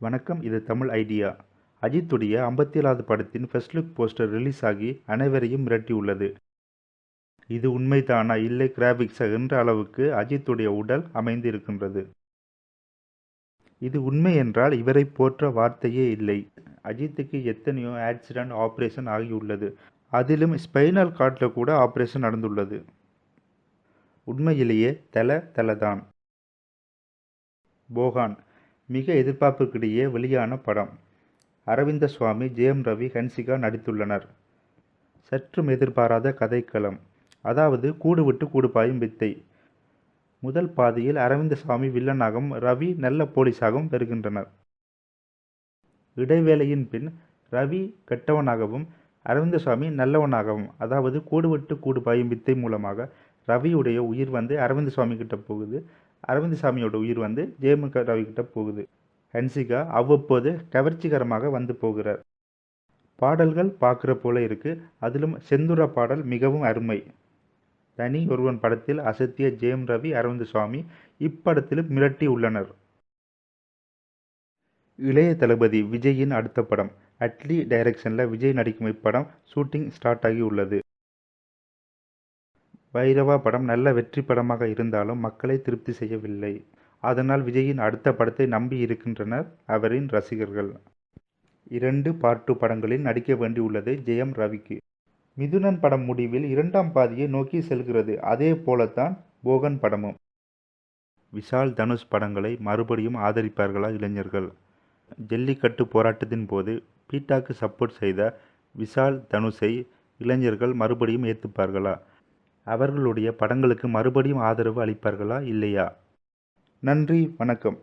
வணக்கம். இது தமிழ் ஐடியா. அஜித்துடைய 57வது படத்தின் ஃபர்ஸ்ட் லுக் போஸ்டர் ரிலீஸ் ஆகி அனைவரையும் மிரட்டியுள்ளது. இது உண்மைதானா இல்லை கிராபிக்ஸா என்ற அளவுக்கு அஜித்துடைய உடல் அமைந்து இருக்கின்றது. இது உண்மை என்றால் இவரை போற்ற வார்த்தையே இல்லை. அஜித்துக்கு எத்தனையோ ஆக்சிடென்ட், ஆபரேஷன் ஆகியுள்ளது. அதிலும் ஸ்பைனல் கார்டில் கூட ஆபரேஷன் நடந்துள்ளது. உண்மையிலேயே தலதான். போகான் மிக எதிர்பார்ப்புக்கிடையே வெளியான படம். அரவிந்த சுவாமி, ஜெயம் ரவி, ஹன்சிகா நடித்துள்ளனர். சற்றும் எதிர்பாராத கதைக்களம். அதாவது கூடு விட்டு கூடு பாயும் வித்தை. முதல் பாதியில் அரவிந்த சுவாமி வில்லனாகவும் ரவி நல்ல போலீஸாகவும் வருகின்றனர். இடைவேளையின் பின் ரவி கெட்டவனாகவும் அரவிந்த சுவாமி நல்லவனாகவும், அதாவது கூடு விட்டு கூடு பாயும் வித்தை மூலமாக ரவியுடைய உயிர் வந்து அரவிந்த சுவாமி கிட்ட போகுது. அரவிந்த சாமியோட உயிர் வந்து ஜெயம் ரவி கிட்ட போகுது. ஹன்சிகா அவ்வப்போது கவர்ச்சிகரமாக வந்து போகிறார். பாடல்கள் பார்க்குற போல இருக்கு. அதிலும் செந்துரா பாடல் மிகவும் அருமை. தனி ஒருவன் படத்தில் அசத்திய ஜெயம் ரவி, அரவிந்த சுவாமி இப்படத்திலும் மிரட்டி உள்ளனர். இளைய தளபதி விஜயின் அடுத்த படம். அட்லி டைரக்ஷனில் விஜய் நடிக்கும் இப்படம் ஷூட்டிங் ஸ்டார்ட் ஆகி உள்ளது. பைரவா படம் நல்ல வெற்றி படமாக இருந்தாலும் மக்களை திருப்தி செய்யவில்லை. அதனால் விஜயின் அடுத்த படத்தை நம்பி இருக்கின்றனர் அவரின் ரசிகர்கள். 2 பார்ட் 2 படங்களில் நடிக்க வேண்டியுள்ளது ஜெயம் ரவிக்கு. மிதுனன் படம் முடிவில் 2ஆம் பாதியை நோக்கி செல்கிறது. அதே போலத்தான் போகன் படமும். விஷால், தனுஷ் படங்களை மறுபடியும் ஆதரிப்பார்களா இளைஞர்கள்? ஜல்லிக்கட்டு போராட்டத்தின் போது பீட்டாக்கு சப்போர்ட் செய்த விஷால், தனுஷை இளைஞர்கள் மறுபடியும் ஏற்றுப்பார்களா? அவர்களுடைய படங்களுக்கு மறுபடியும் ஆதரவு அளிப்பார்களா இல்லையா? நன்றி, வணக்கம்.